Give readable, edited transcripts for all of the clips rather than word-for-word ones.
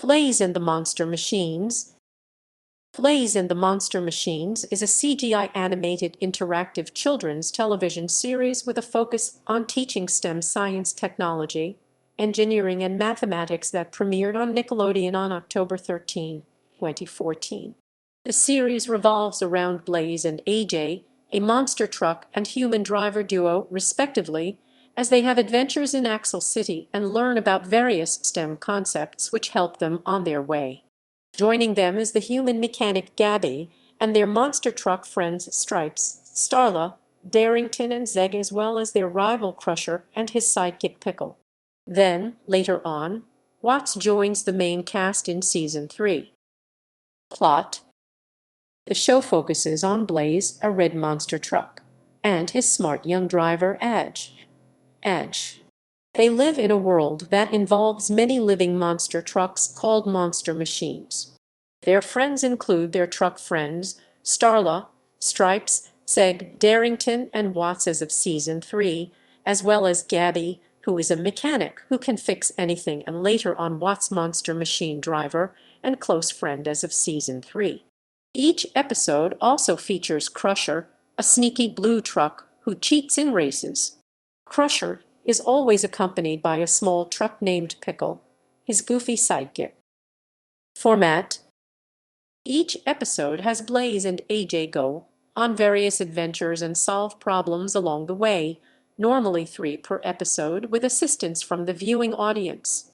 Blaze and the Monster Machines. Blaze and the Monster Machines is a CGI-animated interactive children's television series with a focus on teaching STEM science, technology, engineering, and mathematics that premiered on Nickelodeon on October 13, 2014. The series revolves around Blaze and AJ, a monster truck and human driver duo, respectively, as they have adventures in Axel City and learn about various STEM concepts which help them on their way. Joining them is the human mechanic Gabby and their monster truck friends Stripes, Starla, Darington and Zeg, as well as their rival Crusher and his sidekick Pickle. Then, later on, Watts joins the main cast in Season 3. Plot: the show focuses on Blaze, a red monster truck, and his smart young driver Edge. They live in a world that involves many living monster trucks called monster machines. Their friends include their truck friends, Starla, Stripes, Zeg, Darington, and Watts as of Season 3, as well as Gabby, who is a mechanic who can fix anything, and later on Watts' monster machine driver and close friend as of Season 3. Each episode also features Crusher, a sneaky blue truck who cheats in races. Crusher is always accompanied by a small truck named Pickle, his goofy sidekick. Format: each episode has Blaze and AJ go on various adventures and solve problems along the way, normally 3 per episode, with assistance from the viewing audience.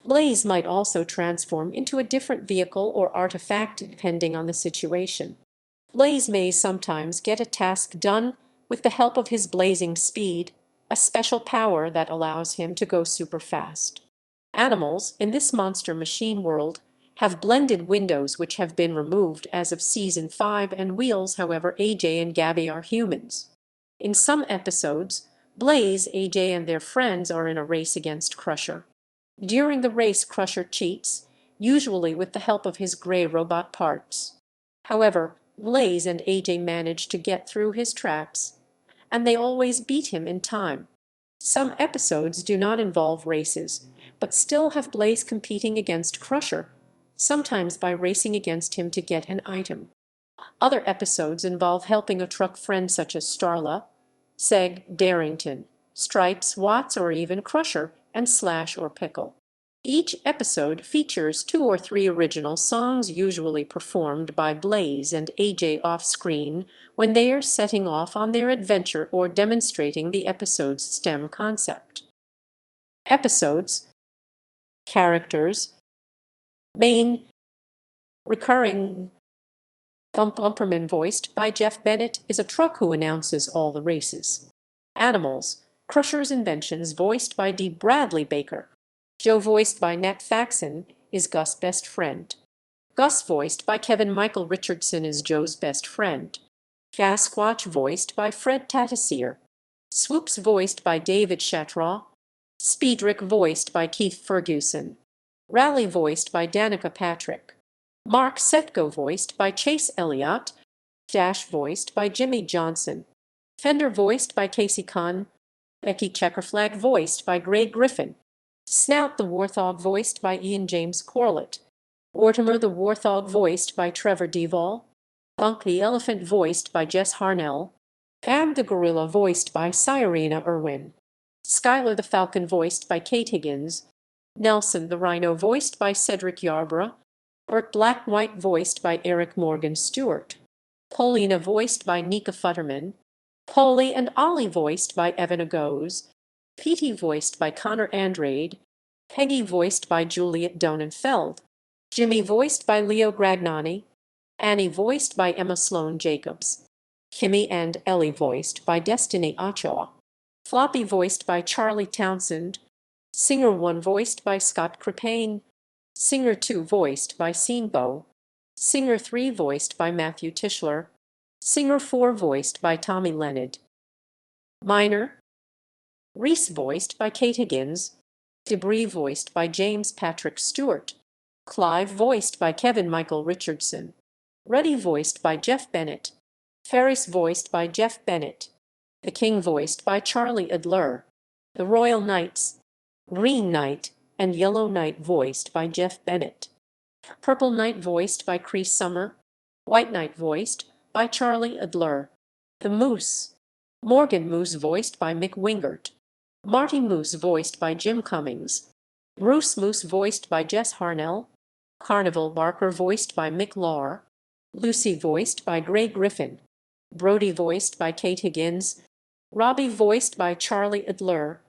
Blaze might also transform into a different vehicle or artifact depending on the situation. Blaze may sometimes get a task done with the help of his blazing speed, a special power that allows him to go super fast. Animals in this monster machine world have blended windows which have been removed as of Season 5 and wheels. However, AJ and Gabby are humans. In some episodes, Blaze, AJ, and their friends are in a race against Crusher. During the race, Crusher cheats, usually with the help of his gray robot parts. However, Blaze and AJ manage to get through his traps, and they always beat him in time. Some episodes do not involve races, but still have Blaze competing against Crusher, sometimes by racing against him to get an item. Other episodes involve helping a truck friend such as Starla, Zeg, Darington, Stripes, Watts, or even Crusher and Slash or Pickle. Each episode features 2 or 3 original songs, usually performed by Blaze and AJ off-screen when they are setting off on their adventure or demonstrating the episode's STEM concept. Episodes. Characters. Main. Recurring. Thump Bumperman, voiced by Jeff Bennett, is a truck who announces all the races. Animals. Crusher's inventions, voiced by D. Bradley Baker. Joe, voiced by Nat Faxon, is Gus' best friend. Gus, voiced by Kevin Michael Richardson, is Joe's best friend. Sasquatch, voiced by Fred Tatasciore. Swoops, voiced by David Shatraw. Speedrick, voiced by Keith Ferguson. Rally, voiced by Danica Patrick. Mark Setko, voiced by Chase Elliott. Dash, voiced by Jimmy Johnson. Fender, voiced by Casey Kahn. Becky Checkerflag, voiced by Greg Griffin. Snout the Warthog, voiced by Ian James Corlett. Mortimer the Warthog, voiced by Trevor Devall. Bunk the Elephant, voiced by Jess Harnell. Fab the Gorilla, voiced by Cyrena Irwin. Skylar the Falcon, voiced by Kate Higgins. Nelson the Rhino, voiced by Cedric Yarborough. Burt Black White, voiced by Eric Morgan Stewart. Paulina, voiced by Nika Futterman. Polly and Ollie, voiced by Evan Agose. Petey, voiced by Connor Andrade. Peggy, voiced by Juliet Donenfeld. Jimmy, voiced by Leo Gragnani. Annie, voiced by Emma Sloan Jacobs. Kimmy and Ellie, voiced by Destiny Ochoa. Floppy, voiced by Charlie Townsend. Singer 1, voiced by Scott Crepane. Singer 2, voiced by Seanbo. Singer 3, voiced by Matthew Tischler. Singer 4, voiced by Tommy Leonard. Minor. Reese, voiced by Kate Higgins. Debris, voiced by James Patrick Stewart. Clive, voiced by Kevin Michael Richardson. Ruddy, voiced by Jeff Bennett. Ferris, voiced by Jeff Bennett. The King, voiced by Charlie Adler. The Royal Knights. Green Knight and Yellow Knight, voiced by Jeff Bennett. Purple Knight voiced by Cree Summer. White Knight voiced by Charlie Adler. The Moose. Morgan Moose voiced by Mick Wingert. Marty Moose voiced by Jim Cummings. Bruce Moose voiced by Jess Harnell. Carnival Barker voiced by Mick Lahr. Lucy voiced by Gray Griffin. Brody voiced by Kate Higgins. Robbie voiced by Charlie Adler.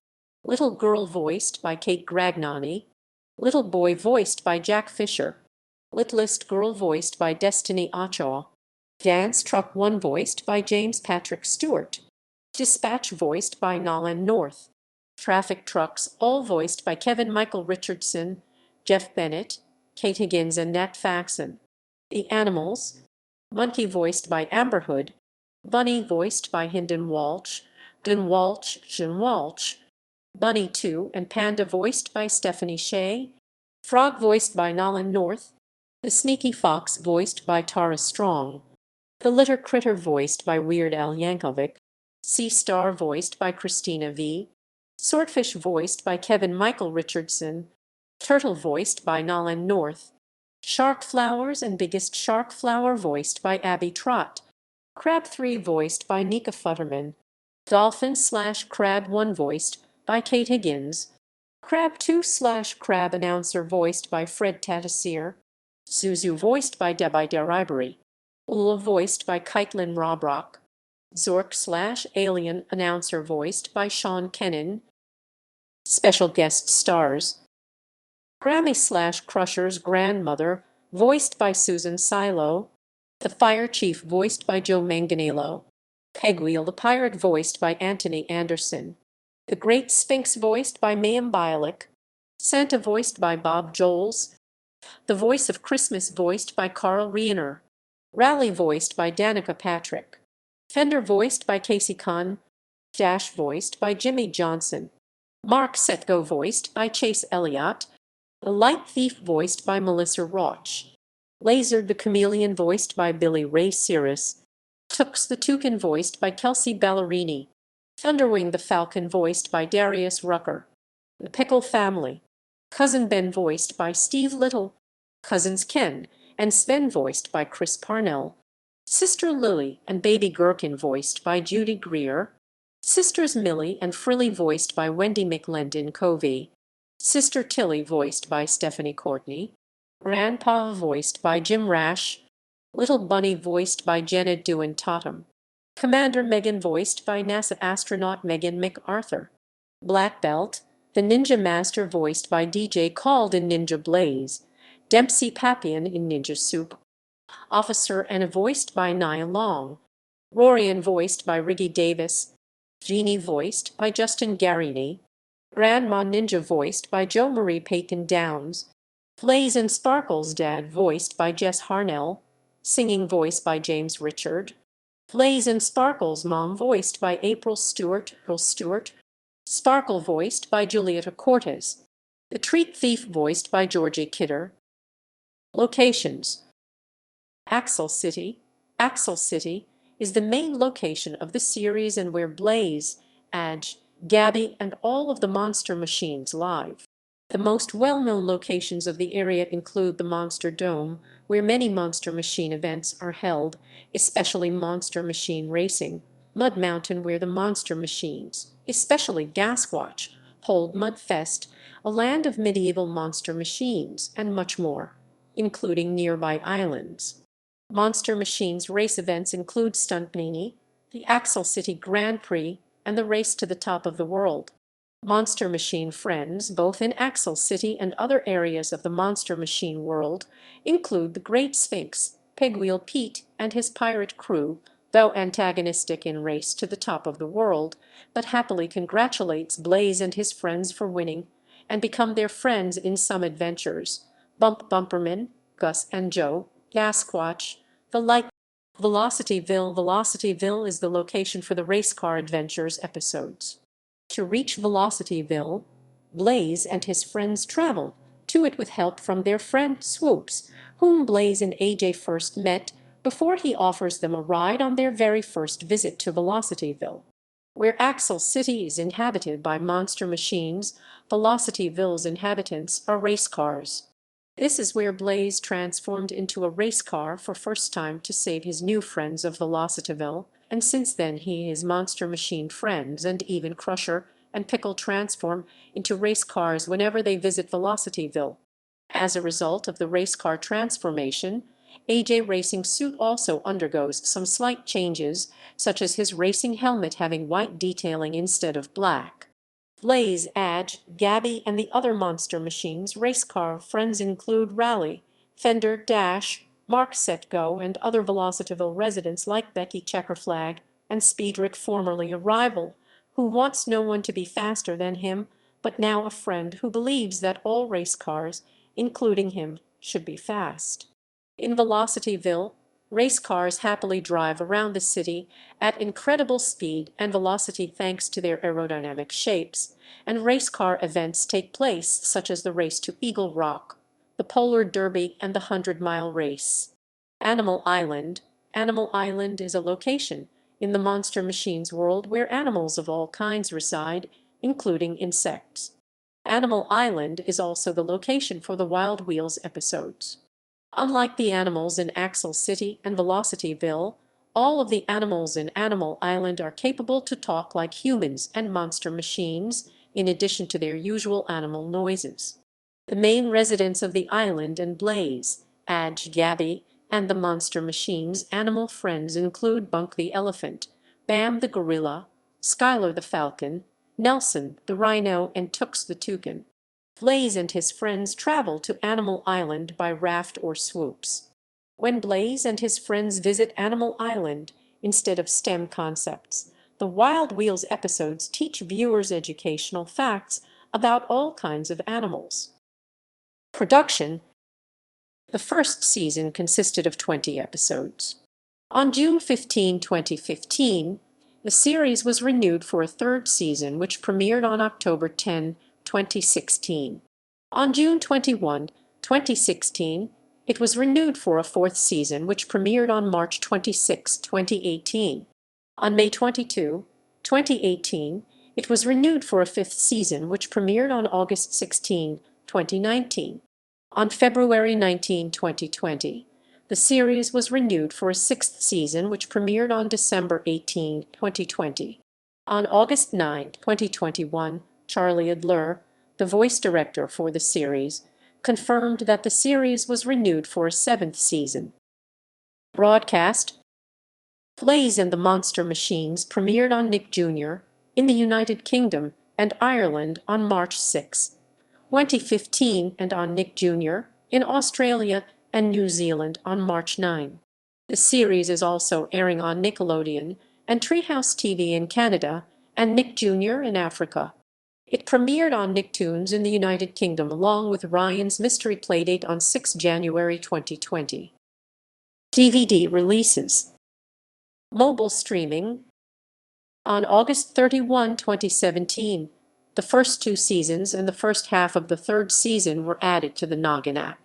Little Girl voiced by Kate Gragnani. Little Boy voiced by Jack Fisher. Littlest Girl voiced by Destiny Ochoa. Dance Truck 1 voiced by James Patrick Stewart. Dispatch voiced by Nolan North. Traffic Trucks all voiced by Kevin Michael Richardson, Jeff Bennett, Kate Higgins and Nat Faxon. The Animals. Monkey voiced by Amber Hood. Bunny voiced by Hynden Walsh. Dun Walsh, Jim Walsh. Bunny 2 and Panda voiced by Stephanie Shea. Frog voiced by Nolan North. The Sneaky Fox voiced by Tara Strong. The Litter Critter voiced by Weird Al Yankovic. Sea Star voiced by Christina V. Swordfish voiced by Kevin Michael Richardson. Turtle voiced by Nolan North. Shark Flowers and Biggest Shark Flower voiced by Abby Trott. Crab 3 voiced by Nika Futterman. Dolphin/Crab 1 voiced by Kate Higgins. Crab 2/Crab announcer voiced by Fred Tatasciore. Zuzu voiced by Debbie Deribery. Ula voiced by Kaitlyn Robrock. Zork/Alien announcer voiced by Sean Kennan. Special guest stars. Grammy/Crusher's grandmother voiced by Susan Silo. The Fire Chief voiced by Joe Manganiello. Pegwheel the Pirate voiced by Anthony Anderson. The Great Sphinx voiced by Mayim Bialik. Santa voiced by Bob Joles. The Voice of Christmas voiced by Carl Reiner. Rally voiced by Danica Patrick. Fender voiced by Casey Kahn. Dash voiced by Jimmy Johnson. Mark Setko voiced by Chase Elliott. The Light Thief voiced by Melissa Rauch. Laser the Chameleon voiced by Billy Ray Cyrus. Tux the Toucan voiced by Kelsey Ballerini. Thunderwing the Falcon voiced by Darius Rucker. The Pickle Family. Cousin Ben voiced by Steve Little. Cousins Ken and Sven voiced by Chris Parnell. Sister Lily and Baby Gherkin voiced by Judy Greer. Sisters Millie and Frilly voiced by Wendy McLendon Covey. Sister Tilly voiced by Stephanie Courtney. Grandpa voiced by Jim Rash. Little Bunny voiced by Jenna Dewan Totham. Commander Megan voiced by NASA astronaut Megan MacArthur. Black Belt, the Ninja Master voiced by DJ Called in Ninja Blaze. Dempsey Pappian in Ninja Soup. Officer Anna voiced by Nia Long. Rorian voiced by Riggy Davis. Jeannie voiced by Justin Garini. Grandma Ninja voiced by Jo Marie Payton Downs. Blaze and Sparkle's dad voiced by Jess Harnell. Singing voice by James Richard. Blaze and Sparkle's mom voiced by April Stewart. Sparkle voiced by Julieta Cortez. The Treat Thief voiced by Georgie Kidder. Locations. Axel City. Axel City is the main location of the series and where Blaze, Adge, Gabby, and all of the monster machines live. The most well-known locations of the area include the Monster Dome, where many Monster Machine events are held, especially Monster Machine Racing, Mud Mountain, where the Monster Machines, especially Gasquatch, hold Mudfest, a land of medieval monster machines, and much more, including nearby islands. Monster Machines race events include Stuntmini, the Axel City Grand Prix, and the Race to the Top of the World. Monster Machine friends, both in Axel City and other areas of the Monster Machine world, include the Great Sphinx, Pigwheel Pete, and his pirate crew, though antagonistic in Race to the Top of the World, but happily congratulates Blaze and his friends for winning, and become their friends in some adventures. Bump Bumperman, Gus and Joe, Gasquatch, the Light. Velocityville is the location for the Race Car Adventures episodes. To reach Velocityville, Blaze and his friends travel to it with help from their friend Swoops, whom Blaze and AJ first met before he offers them a ride on their very first visit to Velocityville. Where Axel City is inhabited by monster machines, Velocityville's inhabitants are race cars. This is where Blaze transformed into a race car for first time to save his new friends of Velocityville, and since then his monster machine friends and even Crusher and Pickle transform into race cars whenever they visit Velocityville. As a result of the race car transformation, AJ Racing Suit also undergoes some slight changes, such as his racing helmet having white detailing instead of black. Blaze, Adge, Gabby, and the other Monster Machines race car friends include Rally, Fender, Dash, Mark Setgo, and other Velocityville residents like Becky Checkerflag and Speedrick, formerly a rival, who wants no one to be faster than him, but now a friend who believes that all race cars, including him, should be fast. In Velocityville, race cars happily drive around the city at incredible speed and velocity thanks to their aerodynamic shapes, and race car events take place such as the Race to Eagle Rock, the Polar Derby, and the 100-mile race. Animal Island. Animal Island is a location in the Monster Machines world where animals of all kinds reside, including insects. Animal Island is also the location for the Wild Wheels episodes. Unlike the animals in Axel City and Velocityville, all of the animals in Animal Island are capable to talk like humans and monster machines, in addition to their usual animal noises. The main residents of the island and Blaze, Adge, Gabby, and the monster machines' animal friends include Bunk the elephant, Bam the gorilla, Skylar the falcon, Nelson the rhino, and Tux the toucan. Blaze and his friends travel to Animal Island by raft or swoops. When Blaze and his friends visit Animal Island, instead of STEM concepts, the Wild Wheels episodes teach viewers educational facts about all kinds of animals. Production. The first season consisted of 20 episodes. On June 15, 2015, the series was renewed for a third season, which premiered on October 10, 2016. On June 21, 2016, it was renewed for a fourth season, which premiered on March 26, 2018. On May 22, 2018, it was renewed for a fifth season, which premiered on August 16, 2019. On February 19, 2020, the series was renewed for a sixth season, which premiered on December 18, 2020. On August 9, 2021, Charlie Adler, the voice director for the series, confirmed that the series was renewed for a seventh season. Broadcast. Blaze and the Monster Machines premiered on Nick Jr. in the United Kingdom and Ireland on March 6, 2015, and on Nick Jr. in Australia and New Zealand on March 9. The series is also airing on Nickelodeon and Treehouse TV in Canada and Nick Jr. in Africa. It premiered on Nicktoons in the United Kingdom along with Ryan's Mystery Playdate on 6 January 2020. DVD releases. Mobile streaming. On August 31, 2017, the first two seasons and the first half of the third season were added to the Noggin app.